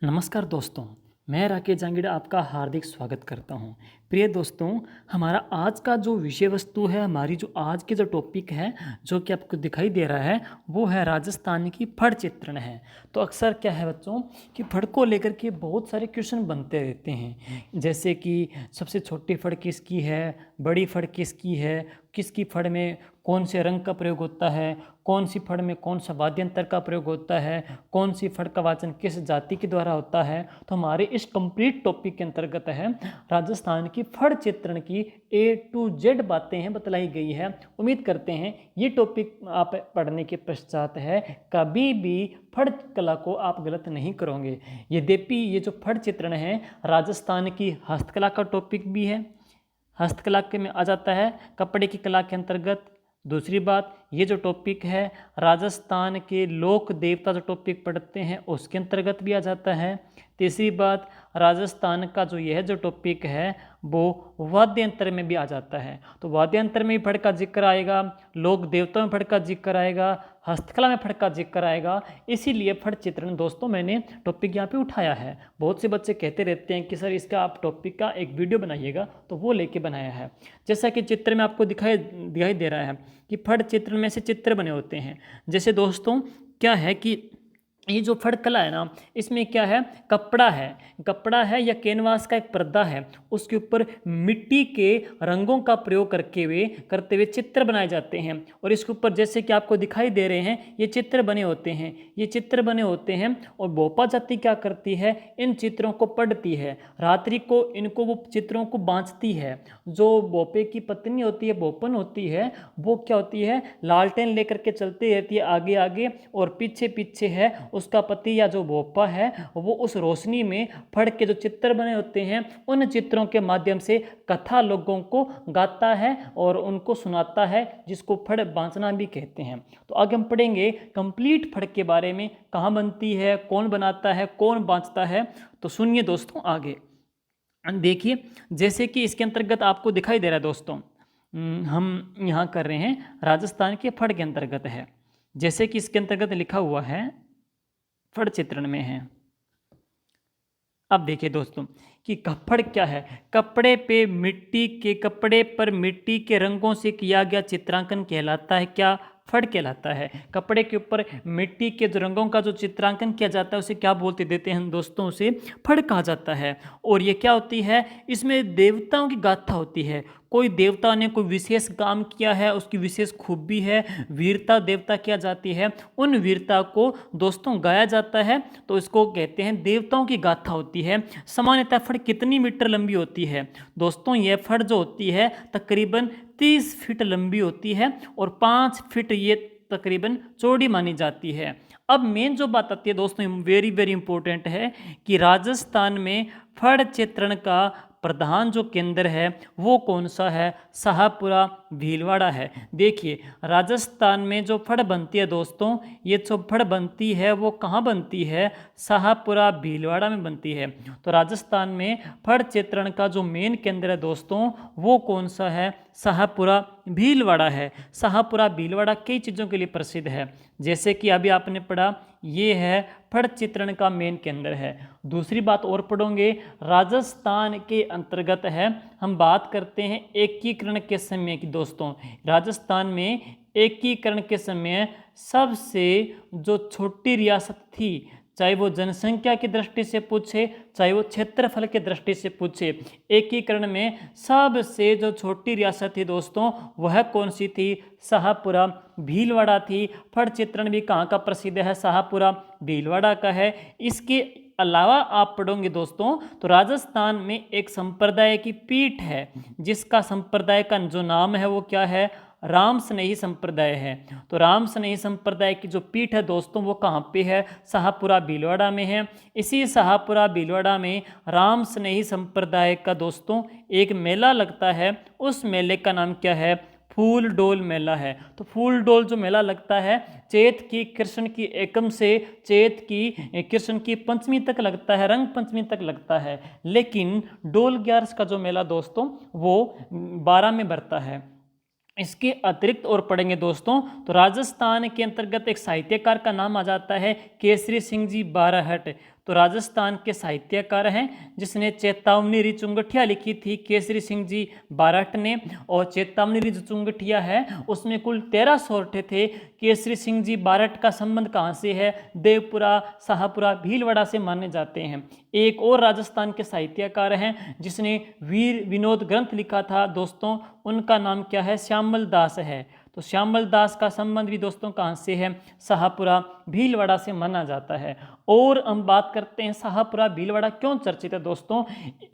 नमस्कार दोस्तों, मैं राकेश जांगीड़ा आपका हार्दिक स्वागत करता हूं। प्रिय दोस्तों, हमारा आज का जो विषय वस्तु है, हमारी जो आज की जो टॉपिक है, जो कि आपको दिखाई दे रहा है, वो है राजस्थान की फड़ चित्रण है। तो अक्सर क्या है बच्चों कि फड़ को लेकर के बहुत सारे क्वेश्चन बनते रहते हैं, जैसे कि सबसे छोटी फड़ किसकी है, बड़ी फड़ किसकी है, किसकी फड़ में कौन से रंग का प्रयोग होता है, कौन सी फड़ में कौन सा वाद्यंत्र का प्रयोग होता है, कौन सी फड़ का वाचन किस जाति के द्वारा होता है। तो हमारे इस कंप्लीट टॉपिक के अंतर्गत है राजस्थान की फड़ चित्रण की A to Z बातें हैं बतलाई गई है। उम्मीद करते हैं ये टॉपिक आप पढ़ने के पश्चात है कभी भी फड़ कला को आप गलत नहीं करोगे। यद्यपि ये जो फड़ चित्रण है राजस्थान की हस्तकला का टॉपिक भी है, हस्तकला के में आ जाता है, कपड़े की कला के अंतर्गत। दूसरी बात, ये जो टॉपिक है राजस्थान के लोक देवता जो टॉपिक पढ़ते हैं उसके अंतर्गत भी आ जाता है। तीसरी बात, राजस्थान का जो यह जो टॉपिक है वो वाद्यंत्र में भी आ जाता है। तो वाद्यंत्र में भी फड़ का जिक्र आएगा, लोक देवताओं में फड़ का जिक्र आएगा, हस्तकला में फड़ का जिक्र आएगा। इसीलिए फड़ चित्रण दोस्तों मैंने टॉपिक यहाँ पे उठाया है। बहुत से बच्चे कहते रहते हैं कि सर इसका आप टॉपिक का एक वीडियो बनाइएगा, तो वो लेके बनाया है। जैसा कि चित्र में आपको दिखाई दे रहा है कि फड़ चित्र में से चित्र बने होते हैं। जैसे दोस्तों क्या है कि ये जो फड़ कला है ना, इसमें क्या है, कपड़ा है या कैनवास का एक पर्दा है, उसके ऊपर मिट्टी के रंगों का प्रयोग करते हुए चित्र बनाए जाते हैं। और इसके ऊपर जैसे कि आपको दिखाई दे रहे हैं ये चित्र बने होते हैं और भोपा जाति क्या करती है, इन चित्रों को पढ़ती है, रात्रि को इनको वो चित्रों को बांचती है। जो भोपे की पत्नी होती है, भोपन होती है, वो क्या होती है, लालटेन लेकर के चलती रहती है आगे आगे, और पीछे पीछे है उसका पति या जो भोपा है वो उस रोशनी में फड़ के जो चित्र बने होते हैं उन चित्रों के माध्यम से कथा लोगों को गाता है और उनको सुनाता है, जिसको फड़ बांचना भी कहते हैं। तो आगे हम पढ़ेंगे कंप्लीट फड़ के बारे में, कहाँ बनती है, कौन बनाता है, कौन बांचता है। तो सुनिए दोस्तों आगे देखिए, जैसे कि इसके अंतर्गत आपको दिखाई दे रहा है दोस्तों, हम यहाँ कर रहे हैं राजस्थान के फड़ के अंतर्गत है। जैसे कि इसके अंतर्गत लिखा हुआ है फड़ चित्रण में है। अब देखिए दोस्तों कि कपड़ क्या है, कपड़े पर मिट्टी के रंगों से किया गया चित्रांकन कहलाता है क्या, फड़ कहलाता है। कपड़े के ऊपर मिट्टी के जो रंगों का जो चित्रांकन किया जाता है उसे क्या बोलते देते हैं दोस्तों, उसे फड़ कहा जाता है। और ये क्या होती है, इसमें देवताओं की गाथा होती है। कोई देवता ने कोई विशेष काम किया है, उसकी विशेष खूबी है, वीरता देवता किया जाती है, उन वीरता को दोस्तों गाया जाता है, तो इसको कहते हैं देवताओं की गाथा होती है। सामान्यतः फड़ कितनी मीटर लंबी होती है दोस्तों, यह फड़ जो होती है तकरीबन 30 फीट लंबी होती है और 5 फीट ये तकरीबन चौड़ी मानी जाती है। अब मेन जो बात आती है दोस्तों, वेरी वेरी इंपॉर्टेंट है कि राजस्थान में फड़ चित्रण का प्रधान जो केंद्र है वो कौन सा है, शाहपुरा भीलवाड़ा है। देखिए राजस्थान में जो फड़ बनती है दोस्तों, ये जो फड़ बनती है वो कहाँ बनती है, शाहपुरा भीलवाड़ा में बनती है। तो राजस्थान में फड़ चित्रण का जो मेन केंद्र है दोस्तों वो कौन सा है, शाहपुरा भीलवाड़ा है। शाहपुरा भीलवाड़ा कई चीज़ों के लिए प्रसिद्ध है, जैसे कि अभी आपने पढ़ा ये है फड़ चित्रण का मेन केंद्र है। दूसरी बात और पढ़ोगे, राजस्थान के अंतर्गत है, हम बात करते हैं एकीकरण के समय की दोस्तों। राजस्थान में एकीकरण के समय सबसे जो छोटी रियासत थी, चाहे वो जनसंख्या की दृष्टि से पूछे, चाहे वो क्षेत्रफल की दृष्टि से पूछे, एकीकरण में सबसे जो छोटी रियासत थी दोस्तों वह कौन सी थी, शाहपुरा भीलवाड़ा थी। फड़ चित्रण भी कहाँ का प्रसिद्ध है, शाहपुरा भीलवाड़ा का है। इसके अलावा आप पढ़ोगे दोस्तों तो राजस्थान में एक संप्रदाय की पीठ है, जिसका संप्रदाय का जो नाम है वो क्या है, राम स्नेही संप्रदाय है। तो राम स्नेही संप्रदाय की जो पीठ है दोस्तों वो कहाँ पे है, शाहपुरा भीलवाड़ा में है। इसी शाहपुरा भीलवाड़ा में राम स्नेही संप्रदाय का दोस्तों एक मेला लगता है, उस मेले का नाम क्या है, फूल डोल मेला है। तो फूल डोल जो मेला लगता है चैत की कृष्ण की एकम से चैत की कृष्ण की पंचमी तक लगता है, रंग पंचमी तक लगता है। लेकिन डोल ग्यारस का जो मेला दोस्तों वो 12 में बढ़ता है। इसके अतिरिक्त और पढ़ेंगे दोस्तों तो राजस्थान के अंतर्गत एक साहित्यकार का नाम आ जाता है केसरी सिंह जी बाराहट। तो राजस्थान के साहित्यकार हैं जिसने चेतावनी री चुंगठिया लिखी थी केसरी सिंह जी बाराहट ने। और चेतावनी री जो चुंगठिया है उसमें कुल 13 सोरठे थे। केसरी सिंह जी बाराहट का संबंध कहाँ से है? देवपुरा, शाहपुरा, भीलवाड़ा से माने जाते हैं। एक और राजस्थान के साहित्यकार हैं जिसने वीर विनोद ग्रंथ लिखा था दोस्तों, उनका नाम क्या है? श्यामल दास है। तो श्यामल दास का संबंध भी दोस्तों कहाँ से है? शाहपुरा, भीलवाड़ा से माना जाता है। और हम बात करते हैं शाहपुरा भीलवाड़ा क्यों चर्चित है दोस्तों,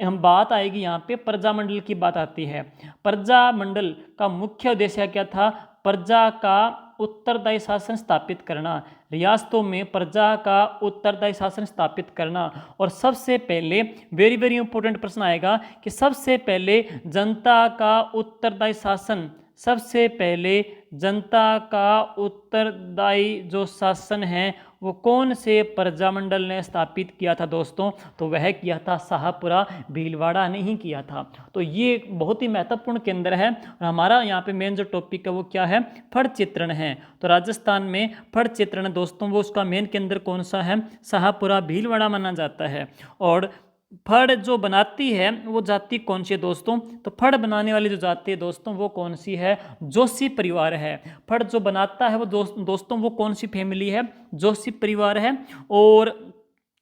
हम बात आएगी यहाँ पे प्रजामंडल की बात आती है। प्रजामंडल का मुख्य उद्देश्य क्या था? प्रजा का उत्तरदायी शासन स्थापित करना, रियासतों में प्रजा का उत्तरदायी शासन स्थापित करना। और सबसे पहले वेरी वेरी इंपॉर्टेंट प्रश्न आएगा कि सबसे पहले जनता का उत्तरदायी शासन, सबसे पहले जनता का उत्तरदायी जो शासन है वो कौन से प्रजामंडल ने स्थापित किया था दोस्तों? तो वह किया था शाहपुरा भीलवाड़ा ने ही किया था। तो ये बहुत ही महत्वपूर्ण केंद्र है। और हमारा यहाँ पे मेन जो टॉपिक है वो क्या है? फड़ चित्रण है। तो राजस्थान में फड़ चित्रण दोस्तों वो उसका मेन केंद्र कौन सा है? शाहपुरा भीलवाड़ा माना जाता है। और फड़ जो बनाती है वो जाति कौन सी है दोस्तों? तो फड़ बनाने वाली जो जाति है दोस्तों वो कौन सी है? जोशी परिवार है। फड़ जो बनाता है वो दोस्तों वो कौन सी फैमिली है? जोशी परिवार है। और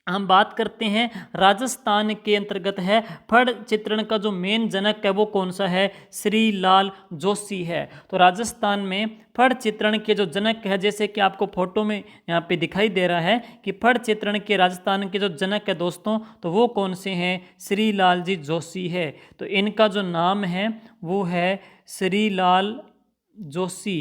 हम बात करते हैं राजस्थान के अंतर्गत है फड़ चित्रण का जो मेन जनक है वो कौन सा है? श्री लाल जोशी है। तो राजस्थान में फड़ चित्रण के जो जनक है, जैसे कि आपको फोटो में यहाँ पे दिखाई दे रहा है कि फड़ चित्रण के राजस्थान के जो जनक है दोस्तों तो वो कौन से हैं? श्री लाल जी जोशी है। तो इनका जो नाम है वो है श्री लाल जोशी।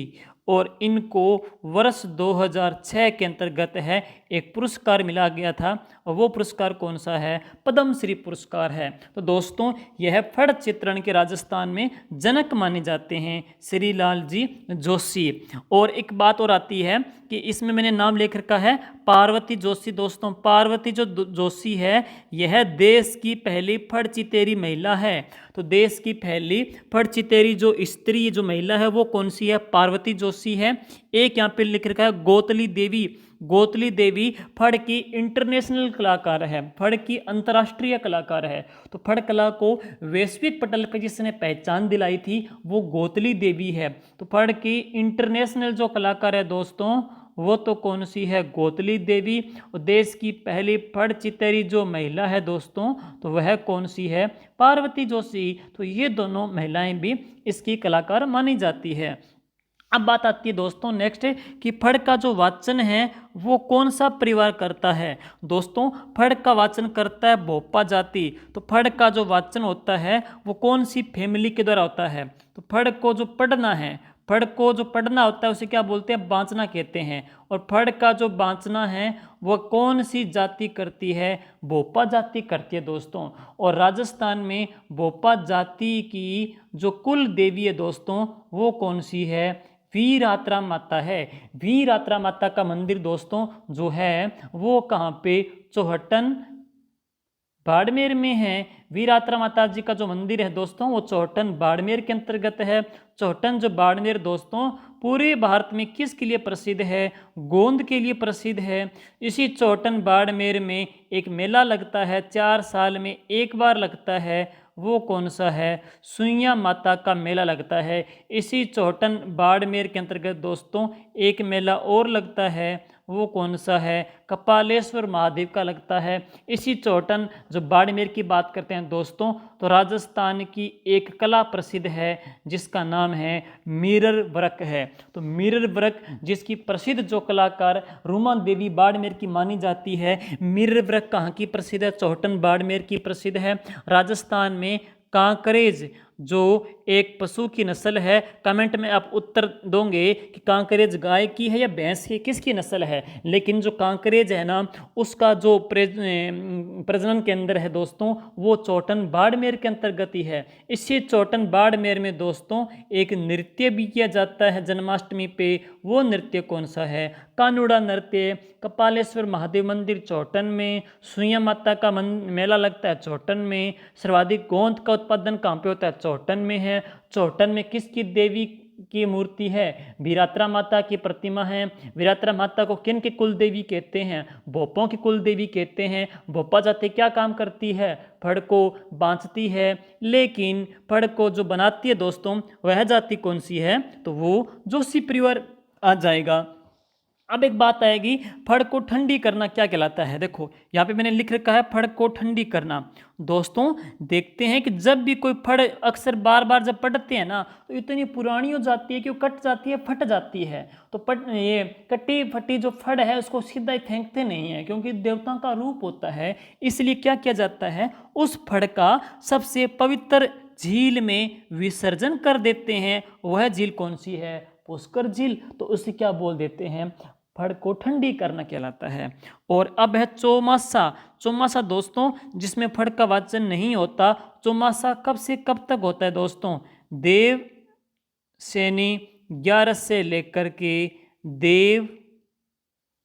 और इनको वर्ष 2006 के अंतर्गत है एक पुरस्कार मिला गया था और वो पुरस्कार कौन सा है? पद्म श्री पुरस्कार है। तो दोस्तों यह फड़ चित्रण के राजस्थान में जनक माने जाते हैं श्री लाल जी जोशी। और एक बात और आती है कि इसमें मैंने नाम लेकर रखा है पार्वती जोशी। दोस्तों पार्वती जो जोशी है यह देश की पहली फड़ चितेरी महिला है। तो देश की पहली फड़ चितेरी जो स्त्री जो महिला है वो कौन सी है? पार्वती जोशी है। एक यहाँ पे लिख रखा है गोतली देवी। गोतली देवी फड़ की इंटरनेशनल कलाकार है, फड़ की अंतर्राष्ट्रीय कलाकार है। तो फड़ कला को वैश्विक पटल पर जिसने पहचान दिलाई थी वो गोतली देवी है। तो फड़ की इंटरनेशनल जो कलाकार है दोस्तों वो तो कौन सी है? गोतली देवी। और देश की पहली फड़ चितेरी जो महिला है दोस्तों तो वह कौन सी है? पार्वती जोशी। तो ये दोनों महिलाएं भी इसकी कलाकार मानी जाती है। अब बात आती है दोस्तों नेक्स्ट कि फड़ का जो वाचन है वो कौन सा परिवार करता है? दोस्तों फड़ का वाचन करता है भोपा जाति। तो फड़ का जो वाचन होता है वो कौन सी फैमिली के द्वारा होता है? तो फड़ को जो पढ़ना है, फड़ को जो पढ़ना होता है उसे क्या बोलते हैं? बाँचना कहते हैं। और फड़ का जो बाँचना है वह कौन सी जाति करती है? भोपा जाति करती है दोस्तों। और राजस्थान में भोपा जाति की जो कुल देवी है दोस्तों वो कौन सी है? वीरात्रा माता है। वीरात्रा माता का मंदिर दोस्तों जो है वो कहाँ पे? चौहटन बाड़मेर में है। वीरात्रा माता जी का जो मंदिर है दोस्तों वो चौहटन बाड़मेर के अंतर्गत है। चौहटन जो बाड़मेर दोस्तों पूरे भारत में किसके लिए प्रसिद्ध है? गोंद के लिए प्रसिद्ध है। इसी चौहटन बाड़मेर में एक मेला लगता है, 4 साल में एक बार लगता है, वो कौन सा है? सुइया माता का मेला लगता है। इसी चौहटन बाड़मेर के अंतर्गत दोस्तों एक मेला और लगता है, वो कौन सा है? कपालेश्वर महादेव का लगता है। इसी चौहटन जो बाड़मेर की बात करते हैं दोस्तों तो राजस्थान की एक कला प्रसिद्ध है जिसका नाम है मिरर वर्क है। तो मिरर वर्क जिसकी प्रसिद्ध जो कलाकार रूमा देवी बाड़मेर की मानी जाती है। मिरर वर्क कहाँ की प्रसिद्ध है? चौहटन बाड़मेर की प्रसिद्ध है। राजस्थान में कांकरेज जो एक पशु की नस्ल है, कमेंट में आप उत्तर दोगे कि कांकरेज गाय की है या भैंस की, किसकी नस्ल है। लेकिन जो कांकरेज है ना उसका जो प्रजनन केंद्र है दोस्तों वो चौहटन बाड़मेर के अंतर्गत ही है। इसी चौहटन बाड़मेर में दोस्तों एक नृत्य भी किया जाता है जन्माष्टमी पे। वो नृत्य कौन सा है? कानूड़ा नृत्य। कपालेश्वर महादेव मंदिर चौहटन में। सुइया माता का मेला लगता है चौहटन में। सर्वाधिक गोंद का उत्पादन कहाँ पे होता है? चौहटन में है। चौहटन में किसकी देवी की मूर्ति है, वीरात्रा माता की प्रतिमा है। वीरात्रा माता को किन की कुल देवी कहते हैं? भोपों की कुल देवी कहते हैं। भोपा जाति क्या काम करती है? फड़ को बांधती है। लेकिन फड़ को जो बनाती है दोस्तों, वह जाति कौन सी है? तो वो जोशी परिवार आ जाएगा। अब एक बात आएगी, फड़ को ठंडी करना क्या कहलाता है? देखो यहाँ पे मैंने लिख रखा है फड़ को ठंडी करना। दोस्तों देखते हैं कि जब भी कोई फड़ अक्सर बार बार जब पड़ते हैं ना, तो इतनी पुरानी हो जाती है कि वो कट जाती है, फट जाती है। तो ये कटी फटी जो फड़ है उसको सीधा ही फेंकते नहीं है, क्योंकि देवताओं का रूप होता है। इसलिए क्या किया जाता है, उस फड़ का सबसे पवित्र झील में विसर्जन कर देते हैं। वह झील कौन सी है? पुष्कर झील। तो उसे क्या बोल देते हैं? फड़ को ठंडी करना कहलाता है। और अब है चौमासा। चौमासा दोस्तों जिसमें फड़ का वाचन नहीं होता। चौमासा कब से कब तक होता है दोस्तों? देव शनि 11 से लेकर के देव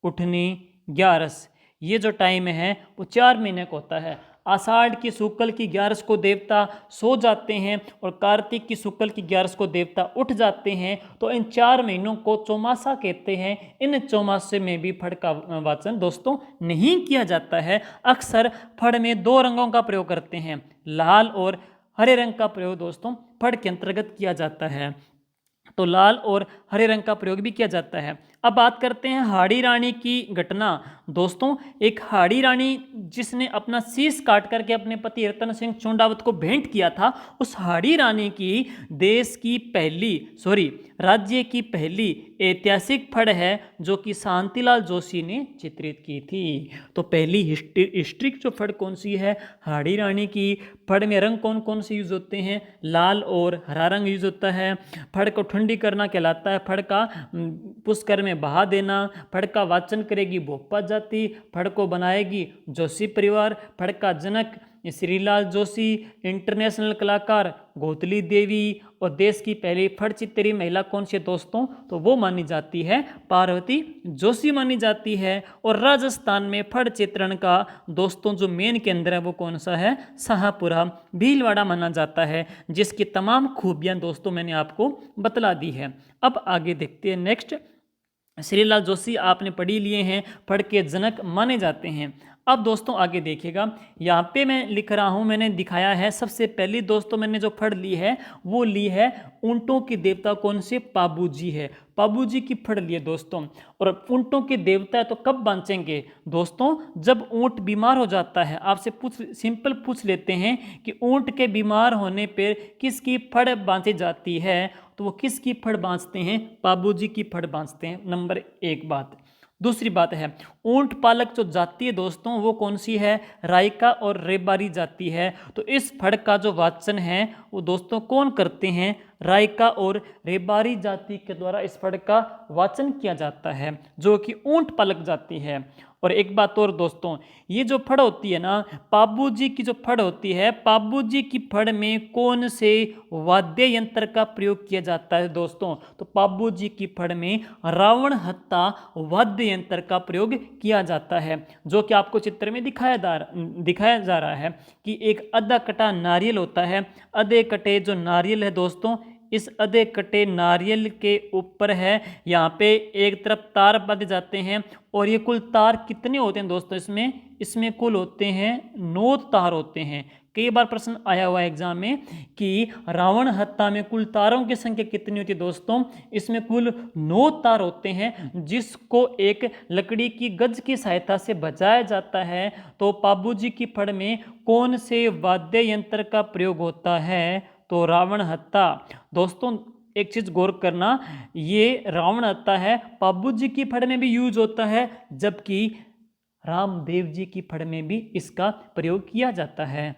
उठनी 11, ये जो टाइम है वो 4 महीने का होता है। आषाढ़ की शुक्ल की 11 को देवता सो जाते हैं और कार्तिक की शुक्ल की 11 को देवता उठ जाते हैं। तो इन 4 महीनों को चौमासा कहते हैं। इन चौमासे में भी फड़ का वाचन दोस्तों नहीं किया जाता है। अक्सर फड़ में 2 रंगों का प्रयोग करते हैं, लाल और हरे रंग का प्रयोग दोस्तों फड़ के अंतर्गत किया जाता है। तो लाल और हरे रंग का प्रयोग भी किया जाता है। अब बात करते हैं हाड़ी रानी की घटना। दोस्तों एक हाड़ी रानी जिसने अपना शीश काट करके अपने पति रतन सिंह चोंडावत को भेंट किया था, उस हाड़ी रानी की राज्य की पहली ऐतिहासिक फड़ है जो कि शांतिलाल जोशी ने चित्रित की थी। तो पहली हिस्ट्रिक जो फड़ कौन सी है? हाड़ी रानी की। फड़ में रंग कौन कौन से यूज होते हैं? लाल और हरा रंग यूज होता है। फड़ को ठंडी करना कहलाता है। फड़ का पुष्कर में बहा देना। फड़ का वाचन करेगी भोपा जाति। फड़ को बनाएगी जोशी परिवार। फड़ का जनक श्रीलाल जोशी, इंटरनेशनल कलाकार गौतली देवी। और देश की पहली फड़ चित्री महिला कौन सी है दोस्तों? तो वो मानी जाती है पार्वती जोशी मानी जाती है। और राजस्थान में फड़ चित्रण का दोस्तों जो मेन केंद्र है वो कौन सा है? शाहपुरा भीलवाड़ा माना जाता है, जिसकी तमाम खूबियां दोस्तों मैंने आपको बतला दी है। अब आगे देखते हैं नेक्स्ट। श्रीलाल जोशी आपने पढ़ी लिए हैं, फड़ के जनक माने जाते हैं। अब दोस्तों आगे देखिएगा, यहाँ पे मैं लिख रहा हूँ, मैंने दिखाया है। सबसे पहली दोस्तों मैंने जो फड़ ली है वो ली है ऊंटों की देवता कौन से? पाबूजी है। पाबूजी की फड़ ली है दोस्तों। और ऊंटों के देवता है तो कब बांचेंगे दोस्तों? जब ऊंट बीमार हो जाता है। आपसे सिंपल पूछ लेते हैं कि ऊंट के बीमार होने पर किसकी फड़ बांधी जाती है? तो वो किसकी फड़ बांधते हैं? पाबूजी की फड़ बांधते हैं। नंबर 1 बात। दूसरी बात है, ऊंट पालक जो जाति है दोस्तों वो कौन सी है? रायका और रेबारी जाति है। तो इस फड़ का जो वाचन है वो दोस्तों कौन करते हैं? रायका और रेबारी जाति के द्वारा इस फड़ का वाचन किया जाता है, जो कि ऊंट पालक जाति है। और एक बात और दोस्तों, ये जो फड़ होती है ना, पाबूजी की जो फड़ होती है, पाबूजी की फड़ में कौन से वाद्य यंत्र का प्रयोग किया जाता है दोस्तों? तो पाबूजी की फड़ में रावण हत्ता वाद्य यंत्र का प्रयोग किया जाता है, जो कि आपको चित्र में दिखाया जा रहा है कि एक आधा कटा नारियल होता है। आधे कटे जो नारियल है दोस्तों, इस आधे कटे नारियल के ऊपर है यहाँ पे एक तरफ तार बंध जाते हैं। और ये कुल तार कितने होते हैं दोस्तों? इसमें कुल होते हैं 9 तार होते हैं। कई बार प्रश्न आया हुआ है एग्जाम में कि रावण हत्ता में कुल तारों की संख्या कितनी होती है दोस्तों? इसमें कुल 9 तार होते हैं, जिसको एक लकड़ी की गज की सहायता से बजाया जाता है। तो पाबूजी की फड़ में कौन से वाद्य यंत्र का प्रयोग होता है? तो रावण हत्ता। दोस्तों एक चीज गौर करना, ये रावण हत्ता है पाबूजी की फड़ में भी यूज होता है, जबकि रामदेव जी की फड़ में भी इसका प्रयोग किया जाता है।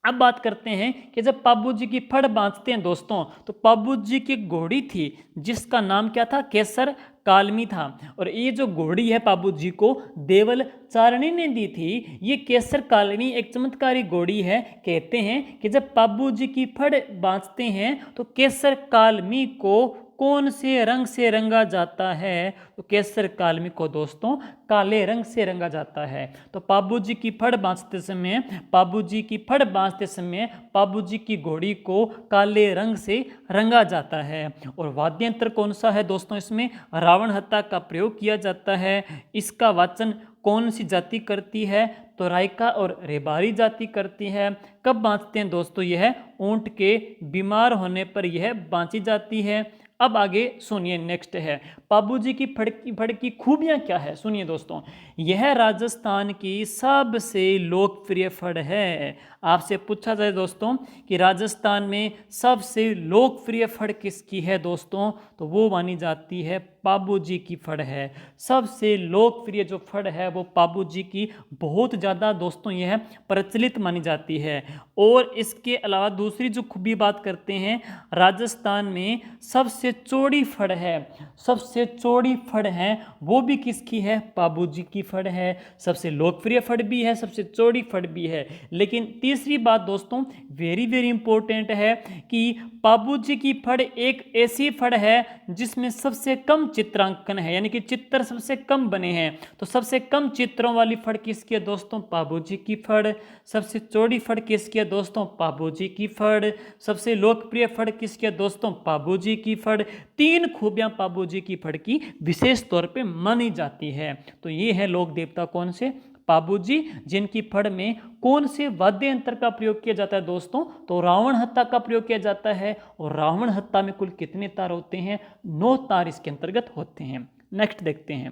अब बात करते हैं कि जब पाबूजी की फड़ बांधते हैं दोस्तों, तो पाबूजी की घोड़ी थी जिसका नाम क्या था? केसर कालमी था। और ये जो घोड़ी है पाबूजी को देवल चारणी ने दी थी। ये केसर कालमी एक चमत्कारी घोड़ी है। कहते हैं कि जब पाबूजी की फड़ बांधते हैं तो केसर कालमी को कौन से रंग से रंगा जाता है? तो केसर कालमी को दोस्तों काले रंग से रंगा जाता है। तो पाबूजी की फड़ बांधते समय, पाबूजी की फड़ बांधते समय पाबूजी की घोड़ी को काले रंग से रंगा जाता है। और वाद्य यंत्र कौन सा है दोस्तों? इसमें रावण हत्ता का प्रयोग किया जाता है। इसका वाचन कौन सी जाति करती है? तो रायका और रेबारी जाति करती है। कब बांधते हैं दोस्तों? यह ऊंट के बीमार होने पर यह बांधी जाती है। अब आगे सुनिए, नेक्स्ट है पाबूजी की फड़ की खूबियां क्या है? सुनिए दोस्तों, यह राजस्थान की सबसे लोकप्रिय फड़ है। आपसे पूछा जाए दोस्तों कि राजस्थान में सबसे लोकप्रिय फड़ किसकी है दोस्तों? तो वो मानी जाती है पाबूजी की फड़ है। सबसे लोकप्रिय जो फड़ है वो पाबूजी की बहुत ज़्यादा दोस्तों यह प्रचलित मानी जाती है। और इसके अलावा दूसरी जो खूबी बात करते हैं, राजस्थान में सबसे चौड़ी फड़ है, सबसे चौड़ी फड़ है वो भी किसकी है? पाबूजी की फड़ है। सबसे लोकप्रिय फड़ भी है, सबसे चौड़ी फड़ भी है। लेकिन तीसरी बात दोस्तों वेरी वेरी इंपॉर्टेंट है कि पाबूजी की फड़ एक ऐसी फड़ है जिसमें सबसे कम चित्रांकन है, यानी कि चित्र सबसे कम बने हैं। तो सबसे कम चित्रों वाली फड़ किसकी है दोस्तों? पाबूजी की फड़। सबसे चौड़ी फड़ किसकी है दोस्तों? पाबूजी की फड़। सबसे लोकप्रिय फड़ किसकी है दोस्तों? पाबूजी की फड़। तीन खूबियां पाबूजी की फड़ की विशेष तौर पे मानी जाती है। तो ये है लोक देवता कौन से? पाबूजी। जिनकी फड़ में कौन से वाद्य यंत्र का प्रयोग किया जाता है दोस्तों? तो रावण हत्ता का प्रयोग किया जाता है। और रावण हत्ता में कुल कितने तार होते हैं? 9 तार इसके अंतर्गत होते हैं। नेक्स्ट देखते हैं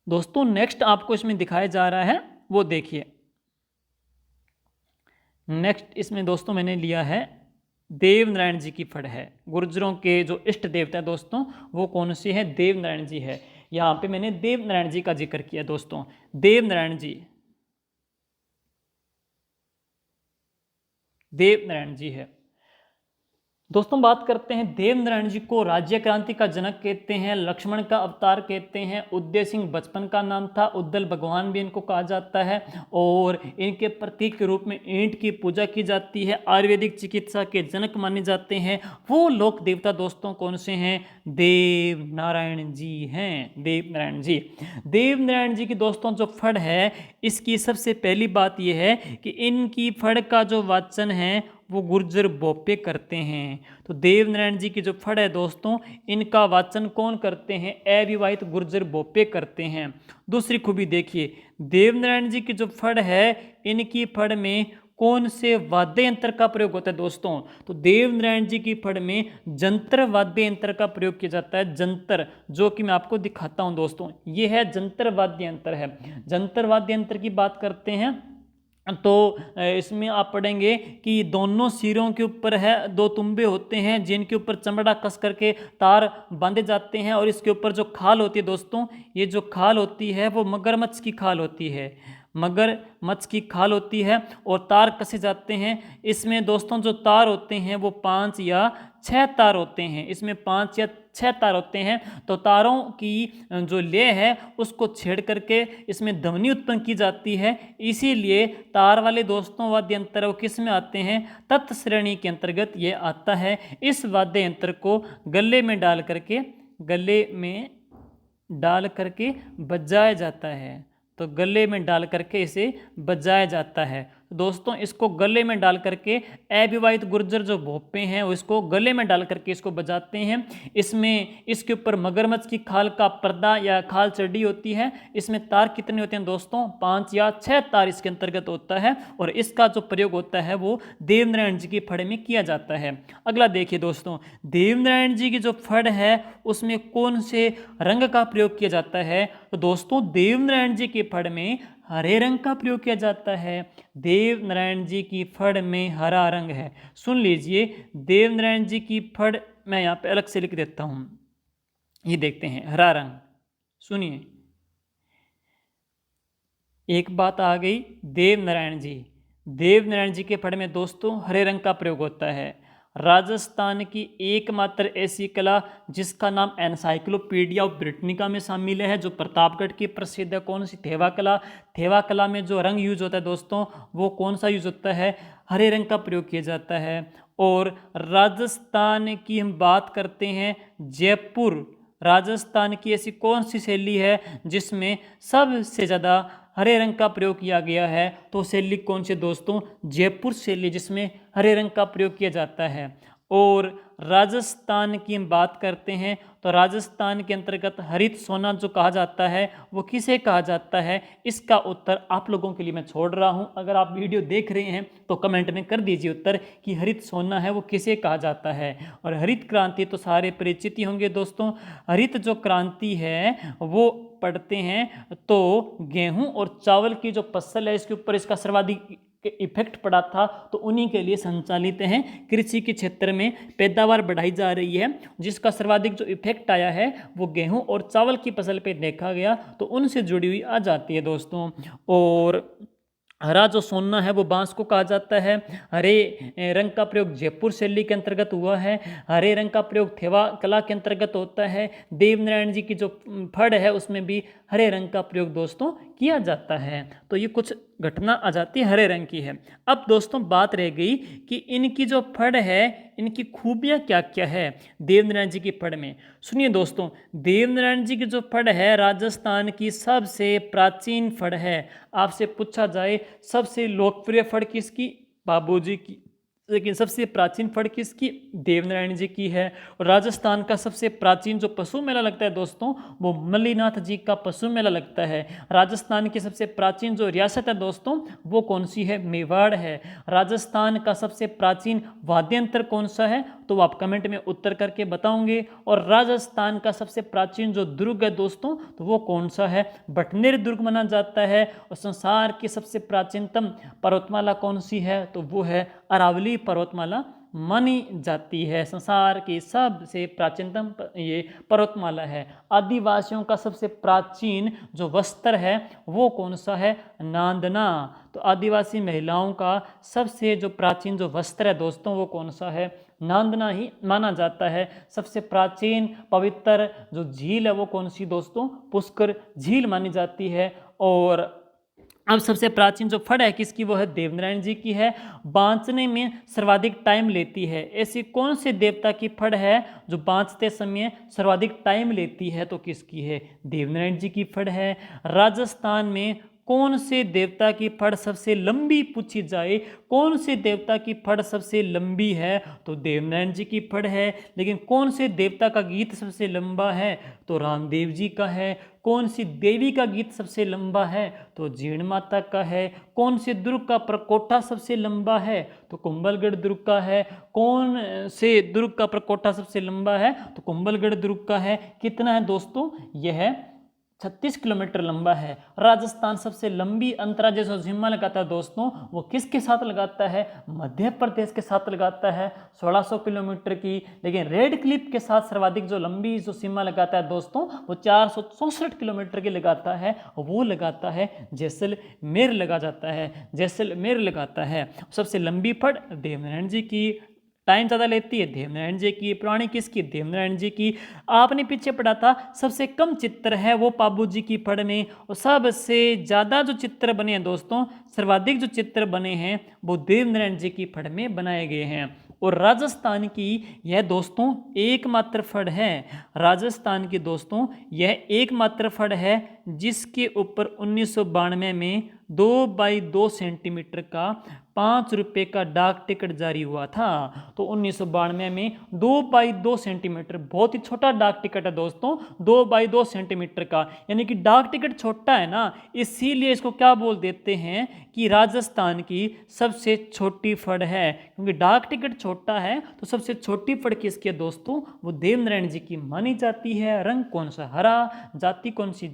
दोस्तों, नेक्स्ट आपको इसमें दिखाया जा रहा है वो देखिए। नेक्स्ट इसमें दोस्तों मैंने लिया है देवनारायण जी की फड़ है। गुर्जरों के जो इष्ट देवता है दोस्तों वो कौन से हैं? देवनारायण जी है। यहाँ पे मैंने देवनारायण जी का जिक्र किया दोस्तों। देवनारायण जी, देवनारायण जी है दोस्तों। बात करते हैं देवनारायण जी को राज्य क्रांति का जनक कहते हैं, लक्ष्मण का अवतार कहते हैं। उदय सिंह बचपन का नाम था, उद्दल भगवान भी इनको कहा जाता है। और इनके प्रतीक के रूप में ईंट की पूजा की जाती है। आयुर्वेदिक चिकित्सा के जनक माने जाते हैं। वो लोक देवता दोस्तों कौन से हैं? देवनारायण जी हैं। देवनारायण जी, देवनारायण जी की दोस्तों जो फड़ है इसकी सबसे पहली बात यह है कि इनकी फड़ का जो वाचन है वो गुर्जर बोपे करते हैं। तो देवनारायण जी की जो फड़ है दोस्तों इनका वाचन कौन करते हैं? अविवाहित गुर्जर बोपे करते हैं। दूसरी खूबी देखिए, देवनारायण जी की जो फड़ है इनकी फड़ में कौन से वाद्य यंत्र का प्रयोग होता है दोस्तों? तो देवनारायण जी की फड़ में जंतर वाद्य यंत्र का प्रयोग किया जाता है। जंतर, जो कि मैं आपको दिखाता हूं दोस्तों, ये है जंतर वाद्य यंत्र है। जंतर वाद्य यंत्र की बात करते हैं तो इसमें आप पढ़ेंगे कि दोनों सिरों के ऊपर है दो तुम्बे होते हैं जिनके ऊपर चमड़ा कस करके तार बांधे जाते हैं। और इसके ऊपर जो खाल होती है दोस्तों, ये जो खाल होती है वो मगरमच्छ की खाल होती है, मगरमच्छ की खाल होती है। और तार कसे जाते हैं। इसमें दोस्तों जो तार होते हैं वो 5 या 6 तार होते हैं। इसमें 5 या 6 तार होते हैं। तो तारों की जो लय है उसको छेड़ करके इसमें ध्वनि उत्पन्न की जाती है। इसीलिए तार वाले दोस्तों वाद्य यंत्र वो किस में आते हैं? तत् श्रेणी के अंतर्गत ये आता है। इस वाद्य यंत्र को गले में डाल करके, गले में डाल करके बजाया जाता है। तो गले में डाल करके इसे बजाया जाता है। दोस्तों इसको गले में डाल करके अविवाहित गुर्जर जो भोपे हैं वो इसको गले में डाल करके इसको बजाते हैं। इसमें इसके ऊपर मगरमच्छ की खाल का पर्दा या खाल चढ़ी होती है। इसमें तार कितने होते हैं दोस्तों? 5 या 6 तार इसके अंतर्गत होता है। और इसका जो प्रयोग होता है वो देवनारायण जी की फड़ में किया जाता है। अगला देखिए दोस्तों, देवनारायण जी की जो फड़ है उसमें कौन से रंग का प्रयोग किया जाता है? तो दोस्तों देवनारायण जी की फड़ में हरे रंग का प्रयोग किया जाता है। देवनारायण जी की फड़ में हरा रंग है। सुन लीजिए, देवनारायण जी की फड़ मैं यहाँ पे अलग से लिख देता हूँ। ये देखते हैं हरा रंग। सुनिए, एक बात आ गई, देवनारायण जी, देवनारायण जी के फड़ में दोस्तों हरे रंग का प्रयोग होता है। राजस्थान की एकमात्र ऐसी कला जिसका नाम एनसाइक्लोपीडिया ऑफ ब्रिटनिका में शामिल है, जो प्रतापगढ़ की प्रसिद्ध है। कौन सी? थेवा कला। थेवा कला में जो रंग यूज होता है दोस्तों, वो कौन सा यूज होता है? हरे रंग का प्रयोग किया जाता है। और राजस्थान की हम बात करते हैं, जयपुर। राजस्थान की ऐसी कौन सी शैली है जिसमें सबसे ज़्यादा हरे रंग का प्रयोग किया गया है? तो शैली कौन सी दोस्तों? जयपुर शैली, जिसमें हरे रंग का प्रयोग किया जाता है। और राजस्थान की हम बात करते हैं तो राजस्थान के अंतर्गत हरित सोना जो कहा जाता है वो किसे कहा जाता है? इसका उत्तर आप लोगों के लिए मैं छोड़ रहा हूं। अगर आप वीडियो देख रहे हैं तो कमेंट में कर दीजिए उत्तर कि हरित सोना है वो किसे कहा जाता है। और हरित क्रांति तो सारे परिचित ही होंगे दोस्तों। हरित जो क्रांति है वो पढ़ते हैं तो गेहूं और चावल की जो फसल है इसके ऊपर इसका सर्वाधिक इफेक्ट पड़ा था, तो उन्हीं के लिए संचालित हैं। कृषि के क्षेत्र में पैदावार बढ़ाई जा रही है, जिसका सर्वाधिक जो इफेक्ट आया है वो गेहूं और चावल की फसल पे देखा गया, तो उनसे जुड़ी हुई आ जाती है दोस्तों। और हरा जो सोना है वो बांस को कहा जाता है। हरे रंग का प्रयोग जयपुर शैली के अंतर्गत हुआ है। हरे रंग का प्रयोग थेवा कला के अंतर्गत होता है। देवनारायण जी की जो फड़ है उसमें भी हरे रंग का प्रयोग दोस्तों किया जाता है। तो ये कुछ घटना आ जाती है हरे रंग की है। अब दोस्तों बात रह गई कि इनकी जो फड़ है इनकी खूबियाँ क्या क्या है देवनारायण जी की फड़ में। सुनिए दोस्तों, देवनारायण जी की जो फड़ है राजस्थान की सबसे प्राचीन फड़ है। आपसे पूछा जाए सबसे लोकप्रिय फड़ किसकी? बाबूजी की। लेकिन सबसे प्राचीन फड़ किसकी? देवनारायण जी की है। और राजस्थान का सबसे प्राचीन जो पशु मेला लगता है दोस्तों वो मल्लीनाथ जी का पशु मेला लगता है। राजस्थान की सबसे प्राचीन जो रियासत है दोस्तों वो कौन सी है? मेवाड़ है। राजस्थान का सबसे प्राचीन वाद्य यंत्र कौन सा है? तो आप कमेंट में उत्तर करके बताओगे। और राजस्थान का सबसे प्राचीन जो दुर्ग है दोस्तों तो वो कौन सा है? बटनेर दुर्ग माना जाता है। और संसार की सबसे प्राचीनतम पर्वतमाला कौन सी है? तो वो है अरावली पर्वतमाला मानी जाती है। संसार की सबसे प्राचीनतम ये पर्वतमाला है। आदिवासियों का सबसे प्राचीन जो वस्त्र है वो कौन सा है? नांदना। तो आदिवासी महिलाओं का सबसे जो प्राचीन जो वस्त्र है दोस्तों वो कौन सा है? नांदना ही माना जाता है। सबसे प्राचीन पवित्र जो झील है वो कौन सी दोस्तों? पुष्कर झील मानी जाती है। और अब सबसे प्राचीन जो फड़ है किसकी? वो है देवनारायण जी की है। बांचने में सर्वाधिक टाइम लेती है। ऐसी कौन से देवता की फड़ है जो बांचते समय सर्वाधिक टाइम लेती है? तो किसकी है? देवनारायण जी की फड़ है। राजस्थान में कौन से देवता की फड़ सबसे लंबी पूछी जाए, कौन से देवता की फड़ सबसे लंबी है? तो देवनारायण जी की फड़ है। लेकिन कौन से देवता का गीत सबसे लंबा है? तो रामदेव जी का है। कौन सी देवी का गीत सबसे लंबा है? तो जीण माता का है। कौन से दुर्ग का प्रकोष्ठा सबसे लंबा है? तो कुंभलगढ़ दुर्ग का है। कौन से दुर्ग का प्रकोष्ठा सबसे लंबा है? तो कुंभलगढ़ दुर्ग का है। कितना है दोस्तों? यह 36 किलोमीटर लंबा है। राजस्थान सबसे लंबी अंतर्राज्यीय जो सीमा लगाता है दोस्तों वो किसके साथ लगाता है? मध्य प्रदेश के साथ लगाता है 1600 किलोमीटर की। लेकिन रेड क्लिफ के साथ सर्वाधिक जो लंबी जो सीमा लगाता है दोस्तों वो 464 किलोमीटर की लगाता है। वो लगाता है जैसलमेर लगा जाता है, जैसलमेर लगाता है। सबसे लंबी फड़ देवनारायण जी की। टाइम ज़्यादा लेती है देवनारायण जी की। पुरानी किसकी? देवनारायण जी की। आपने पीछे पढ़ा था सबसे कम चित्र है वो पाबू जी की फड़ में, और सबसे ज़्यादा जो चित्र बने हैं दोस्तों, सर्वाधिक जो चित्र बने हैं वो देवनारायण जी की फड़ में बनाए गए हैं। और राजस्थान की यह दोस्तों एकमात्र फड़ है। राजस्थान की दोस्तों यह एकमात्र फड़ है जिसके ऊपर 1992 में 2 x 2 सेंटीमीटर का 5 रुपये का डाक टिकट जारी हुआ था। तो 1992 में 2 x 2 सेंटीमीटर बहुत ही छोटा डाक टिकट है दोस्तों, 2 x 2 सेंटीमीटर का। यानी कि डाक टिकट छोटा है ना, इसीलिए इसको क्या बोल देते हैं कि राजस्थान की सबसे छोटी फड़ है। क्योंकि डाक टिकट छोटा है तो सबसे छोटी फड़ किसकी है दोस्तों? वो देवनारायण जी की मानी जाती है। रंग कौन सा? हरा। जाति कौन सी?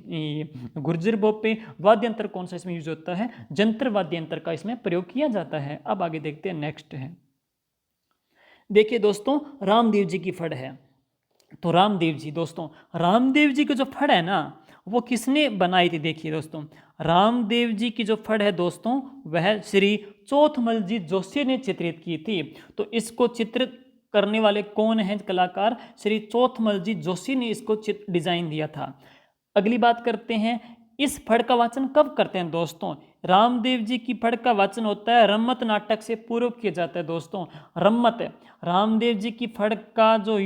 गुर्जर बोपे। वाद्य यंत्र कौन सा इसमें यूज होता है? जंत्र वाद्य यंत्र का इसमें प्रयोग किया जाता है। अब आगे देखते हैं, नेक्स्ट है, देखिए दोस्तों रामदेव जी की फड़ है। तो रामदेव जी दोस्तों, रामदेव जी की जो फड़ है ना वो किसने बनाई थी? देखिए दोस्तों, रामदेव जी की जो फड़ है दोस्तों वह श्री चौथमल जी जोशी ने चित्रित की थी। तो इसको चित्रित करने वाले कौन हैं कलाकार? श्री चौथमल जी जोशी ने इसको डिजाइन दिया था। अगली बात करते हैं, इस फड़ का वाचन कब करते हैं दोस्तों? रामदेव जी की फड़ का वाचन होता है रम्मत नाटक से पूर्व किया जाता है दोस्तों। रम्मत, रामदेव जी की फड़ का जो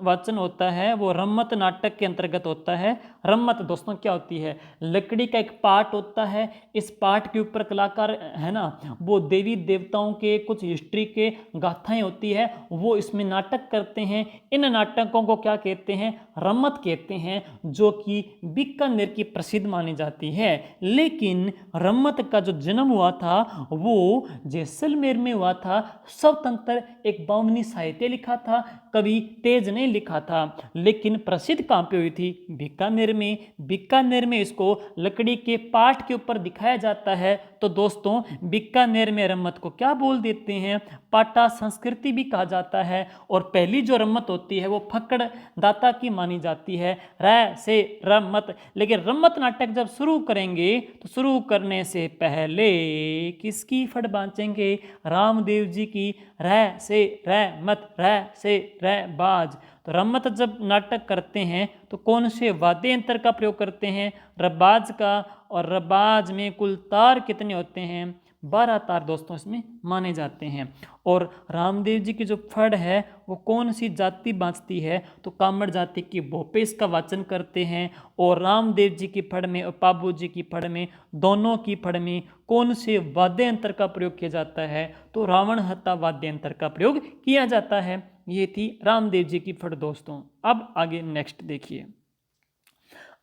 वाचन होता है वो रम्मत नाटक के अंतर्गत होता है। रम्मत दोस्तों क्या होती है? लकड़ी का एक पाट होता है, इस पाट के ऊपर कलाकार है ना वो देवी देवताओं के कुछ हिस्ट्री के गाथाएं होती है, वो इसमें नाटक करते हैं। इन नाटकों को क्या कहते हैं? रम्मत कहते हैं, जो कि बीकानेर की प्रसिद्ध मानी जाती है। लेकिन रम्मत का जो जन्म हुआ था वो जैसलमेर में हुआ था। स्वतंत्र एक बावनी साहित्य लिखा था, कवि तेज ने लिखा था। लेकिन प्रसिद्ध कहाँ पे हुई थी? बीकानेर में। बीकानेर में इसको लकड़ी के पाट के ऊपर दिखाया जाता है। तो दोस्तों बीकानेर में रम्मत को क्या बोल देते हैं? पाटा संस्कृति भी कहा जाता है। और पहली जो रम्मत होती है वो फक्कड़ दाता की मानी जाती है, र से रम्मत। लेकिन रम्मत नाटक जब शुरू करेंगे तो शुरू करने से पहले किसकी फड़ बांचेंगे? रामदेव जी की, र से रहमत, र से रहबाज। तो रम्मत जब नाटक करते हैं तो कौन से वाद्य यंत्र का प्रयोग करते हैं? रबाज का। और रबाज में कुल तार कितने होते हैं? 12 तार दोस्तों इसमें माने जाते हैं। और रामदेव जी की जो फड़ है वो कौन सी जाति बाँचती है? तो कामड़ जाति की भोपे इसका वाचन करते हैं। और रामदेव जी की फड़ में और पाबू जी की फड़ में, दोनों की फड़ में कौन से वाद्य यंत्र का प्रयोग किया जाता है? तो रावण हत्ता वाद्य यंत्र का प्रयोग किया जाता है। ये थी रामदेव जी की फड़ दोस्तों। अब आगे नेक्स्ट देखिए।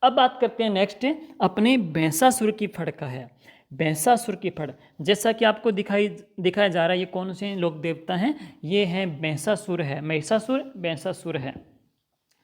अब बात करते हैं नेक्स्ट अपने भैंसासुर की फड़ का है। भैंसासुर की फड़, जैसा कि आपको दिखाया जा रहा है, ये कौन से लोक देवता हैं? ये हैं भैंसासुर है, महिषासुर, भैंसासुर है।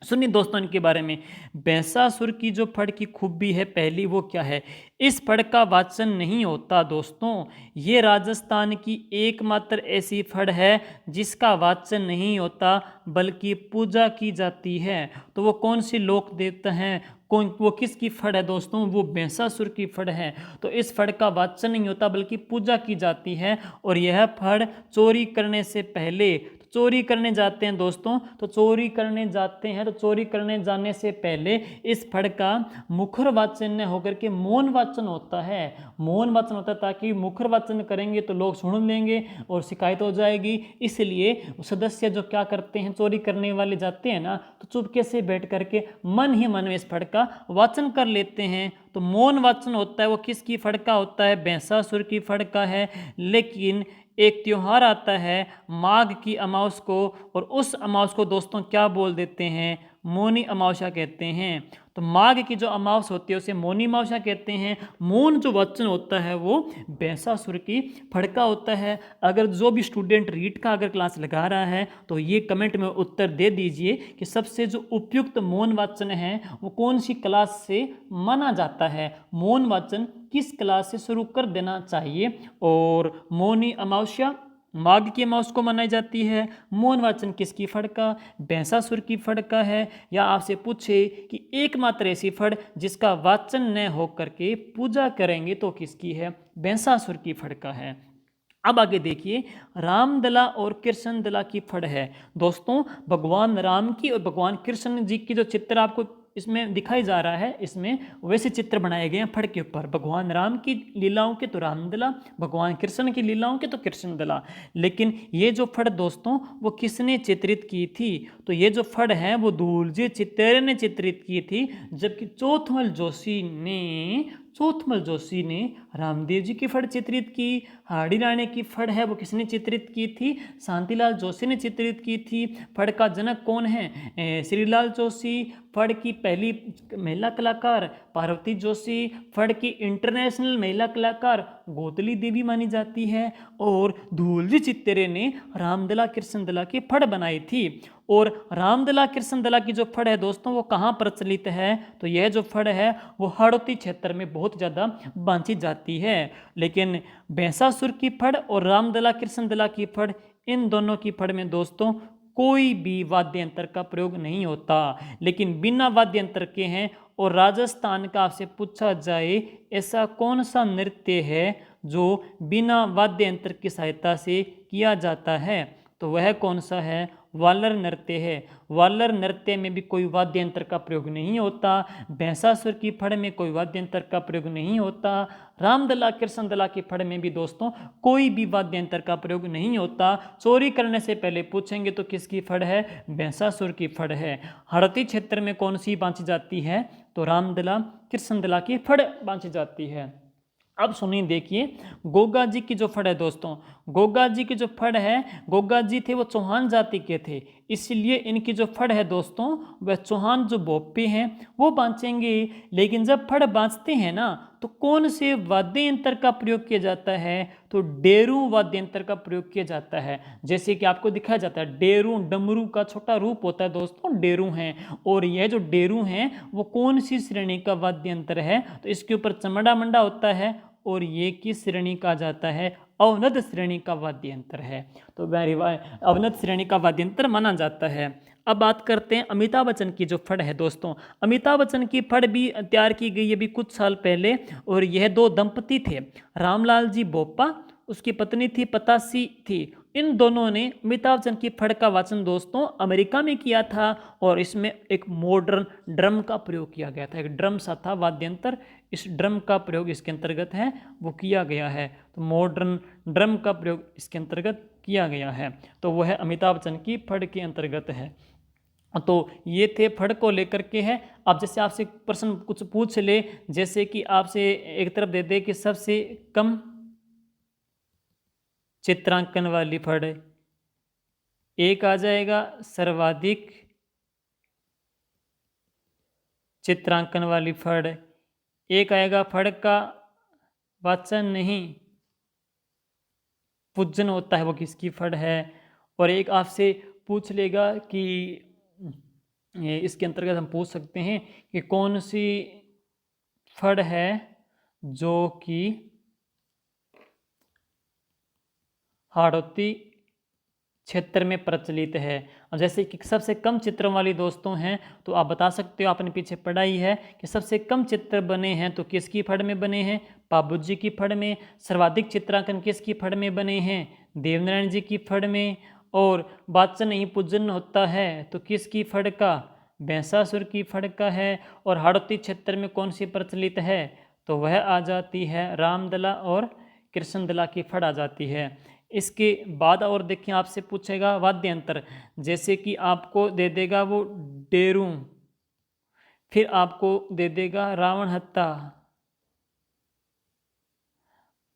सुनिए दोस्तों इनके बारे में। भैंसासुर की जो फड़ की खूबी है पहली वो क्या है? इस फड़ का वाचन नहीं होता दोस्तों। ये राजस्थान की एकमात्र ऐसी फड़ है जिसका वाचन नहीं होता बल्कि पूजा की जाती है। तो वो कौन सी लोक देवता हैं? कौन, वो किसकी फड़ है दोस्तों? वो भैंसासुर की फड़ है। तो इस फड़ का वाचन नहीं होता बल्कि पूजा की जाती है। और यह फड़ चोरी करने से पहले, चोरी करने जाते हैं दोस्तों, तो चोरी करने जाते हैं तो चोरी करने जाने से पहले इस फड़ का मुखर वाचन न होकर के मौन वाचन होता है। मौन वाचन होता है ताकि मुखर वाचन करेंगे तो लोग सुन लेंगे और शिकायत हो जाएगी। इसलिए सदस्य जो क्या करते हैं, चोरी करने वाले जाते हैं ना, तो चुपके से बैठ करके मन ही मन में इस फड़ का वाचन कर लेते हैं। तो मौन वाचन होता है वो किसकी फड़ का होता है? भैंसासुर की फड़ का है। लेकिन एक त्योहार आता है माघ की अमावस को, और उस अमावस को दोस्तों क्या बोल देते हैं? मौनी अमावस्या कहते हैं। तो माघ की जो अमावस होती है उसे मौनी अमावस्या कहते हैं। मौन जो वचन होता है वो भैंसासुर की फड़ का होता है। अगर जो भी स्टूडेंट रीट का अगर क्लास लगा रहा है तो ये कमेंट में उत्तर दे दीजिए कि सबसे जो उपयुक्त मौन वाचन है वो कौन सी क्लास से माना जाता है? मौन वाचन किस क्लास से शुरू कर देना चाहिए? और मौनी अमावस्या माघ की अमावस को मनाई जाती है। मौन वाचन किसकी फड़ का? भैंसासुर की फड़ का है। या आपसे पूछे कि एकमात्र ऐसी फड़ जिसका वाचन न हो करके पूजा करेंगे तो किसकी है? भैंसासुर की फड़ का है। अब आगे देखिए, रामदला और कृष्णदला की फड़ है दोस्तों। भगवान राम की और भगवान कृष्ण जी की जो चित्र आपको इसमें दिखाई जा रहा है, इसमें वैसे चित्र बनाए गए हैं फड़ के ऊपर। भगवान राम की लीलाओं के तो रामदला, भगवान कृष्ण की लीलाओं के तो कृष्णदला। लेकिन ये जो फड़ दोस्तों वो किसने चित्रित की थी? तो ये जो फड़ है वो धूलजी चित्तेरे ने चित्रित की थी। जबकि चौथमल जोशी ने रामदेव जी की फड़ चित्रित की। हाड़ी रानी की फड़ है वो किसने चित्रित की थी? शांतिलाल जोशी ने चित्रित की थी। फड़ का जनक कौन है? श्रीलाल जोशी। फड़ की पहली महिला कलाकार पार्वती जोशी। फड़ की इंटरनेशनल महिला कलाकार गोतली देवी मानी जाती है। और धूलजी चित्तेरे ने रामदला कृष्णदला की फड़ बनाई थी। और रामदला कृष्णदला की जो फड़ है दोस्तों वो कहाँ प्रचलित है? तो यह जो फड़ है वो हाड़ौती क्षेत्र में बहुत ज़्यादा बांची जाती है। लेकिन भैंसासुर की फड़ और रामदला कृष्णदला की फड़, इन दोनों की फड़ में दोस्तों कोई भी वाद्य यंत्र का प्रयोग नहीं होता। लेकिन बिना वाद्य यंत्र के हैं। और राजस्थान का आपसे पूछा जाए ऐसा कौन सा नृत्य है जो बिना वाद्य यंत्र की सहायता से किया जाता है? तो वह कौन सा है? वालर नृत्य है। वालर नृत्य में भी कोई वाद्य यंत्र का प्रयोग नहीं होता। भैंसासुर की फड़ में कोई वाद्य यंत्र का प्रयोग नहीं होता। रामदला कृष्णदला की फड़ में भी दोस्तों कोई भी वाद्य यंत्र का प्रयोग नहीं होता। चोरी करने से पहले पूछेंगे तो किसकी फड़ है? भैंसासुर की फड़ है। हड़ौती क्षेत्र में कौन सी बांची जाती है? तो रामदला कृष्णदला की फड़ बांची जाती है। अब सुनिए, देखिए, गोगा जी की जो फड़ है दोस्तों, गोगा जी की जो फड़ है, गोगा जी थे वो चौहान जाति के थे, इसलिए इनकी जो फड़ है दोस्तों वह चौहान जो भोपे हैं वो बांचेंगे। लेकिन जब फड़ बांचते हैं ना तो कौन से वाद्य यंत्र का प्रयोग किया जाता है? तो डेरू वाद्य यंत्र का प्रयोग किया जाता है। जैसे कि आपको दिखाया जाता है, डेरू डमरू का छोटा रूप होता है दोस्तों, डेरू हैं। और यह जो डेरू हैं वो कौन सी श्रेणी का वाद्य यंत्र है? तो इसके ऊपर चमड़ा मंडा होता है और ये किस श्रेणी का जाता है? अवनद श्रेणी का वाद्य यंत्र है। तो अवनद श्रेणी का वाद्य यंत्र माना जाता है। अब बात करते हैं अमिताभ बच्चन की जो फड़ है दोस्तों। अमिताभ बच्चन की फड़ भी तैयार की गई अभी कुछ साल पहले, और यह दो दंपति थे, रामलाल जी बोप्पा, उसकी पत्नी थी पतासी थी। इन दोनों ने अमिताभ बच्चन की फड़ का वाचन दोस्तों अमेरिका में किया था, और इसमें एक मॉडर्न ड्रम का प्रयोग किया गया था। एक ड्रम सा था वाद्य यंत्र, इस ड्रम का प्रयोग इसके अंतर्गत है वो किया गया है। तो मॉडर्न ड्रम का प्रयोग इसके अंतर्गत किया गया है, तो वह अमिताभ बच्चन की फड़ के अंतर्गत है। तो ये थे फड़ को लेकर के है। अब जैसे आपसे प्रश्न कुछ पूछ ले, जैसे कि आपसे एक तरफ दे दे कि सबसे कम चित्रांकन वाली फड़, एक आ जाएगा सर्वाधिक चित्रांकन वाली फड़, एक आएगा फड़ का वाचन नहीं पूजन होता है वो किसकी फड़ है, और एक आपसे पूछ लेगा कि इसके अंतर्गत हम पूछ सकते हैं कि कौन सी फड़ है जो कि हाड़ौती क्षेत्र में प्रचलित है। अब जैसे कि सबसे कम चित्रों वाली दोस्तों हैं तो आप बता सकते हो, आपने पीछे पढ़ा ही है कि सबसे कम चित्र बने हैं तो किसकी फड़ में बने हैं? पाबुज जी की फड़ में। सर्वाधिक चित्रांकन किसकी फड़ में बने हैं? देवनारायण जी की फड़ में। और वाचन नहीं पूजन होता है तो किसकी फड़ का? भैंसासुर की फड़ का है। और हाड़ौती क्षेत्र में कौन सी प्रचलित है? तो वह आ जाती है रामदला और कृष्णदला की फड़ आ जाती है। इसके बाद और देखिए, आपसे पूछेगा वाद्य यंत्र, जैसे कि आपको दे देगा वो डेरू, फिर आपको दे देगा रावण हत्ता,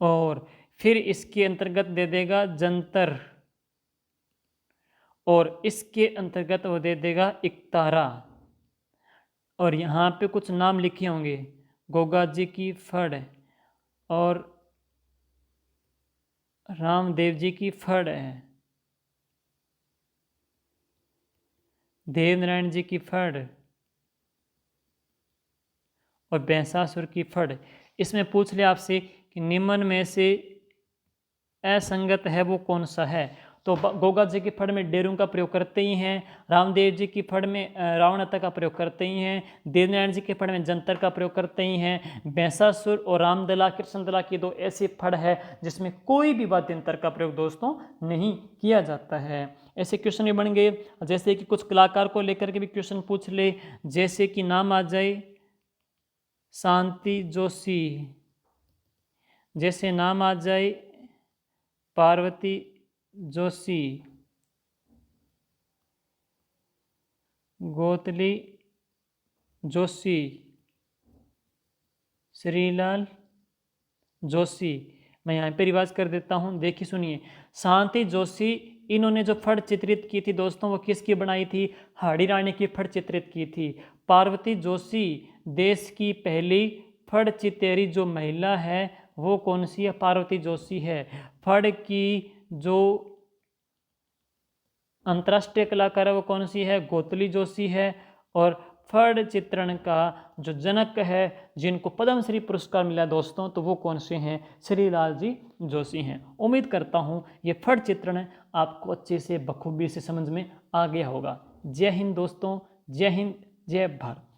और फिर इसके अंतर्गत दे देगा जंतर, और इसके अंतर्गत वो दे देगा इकतारा। और यहाँ पे कुछ नाम लिखे होंगे, गोगा जी की फड़ और रामदेव जी की फड़ है, देवनारायण जी की फड़ और भैंसासुर की फड़। इसमें पूछ ले आपसे कि निम्न में से असंगत है वो कौन सा है? तो गोगा जी की फड़ में डेरू का प्रयोग करते ही हैं, रामदेव जी की फड़ में रावणता का प्रयोग करते ही हैं, देवनारायण जी के फड़ में जंतर का प्रयोग करते ही हैं। भैंसासुर और रामदला कृष्णदला की दो ऐसी फड़ है जिसमें कोई भी वाद्य यंत्र का प्रयोग दोस्तों नहीं किया जाता है। ऐसे क्वेश्चन भी बन गए, जैसे कि कुछ कलाकार को लेकर के भी क्वेश्चन पूछ ले, जैसे कि नाम आ जाए शांति जोशी, जैसे नाम आ जाए पार्वती जोशी, गोतली जोशी, श्रीलाल जोशी। मैं यहाँ पे रिवाज कर देता हूँ, देखिए सुनिए। शांति जोशी, इन्होंने जो फड़ चित्रित की थी दोस्तों वो किसकी बनाई थी? हाड़ी रानी की फड़ चित्रित की थी। पार्वती जोशी देश की पहली फड़ चितेरी जो महिला है वो कौन सी है? पार्वती जोशी है। फड़ की जो अंतर्राष्ट्रीय कलाकार है वो कौन सी है? गोतली जोशी है। और फड़ चित्रण का जो जनक है जिनको पद्मश्री पुरस्कार मिला दोस्तों, तो वो कौन से हैं? श्रीलाल जी जोशी हैं। उम्मीद करता हूँ ये फड़ चित्रण आपको अच्छे से बखूबी से समझ में आ गया होगा। जय हिंद दोस्तों, जय हिंद, जय भारत।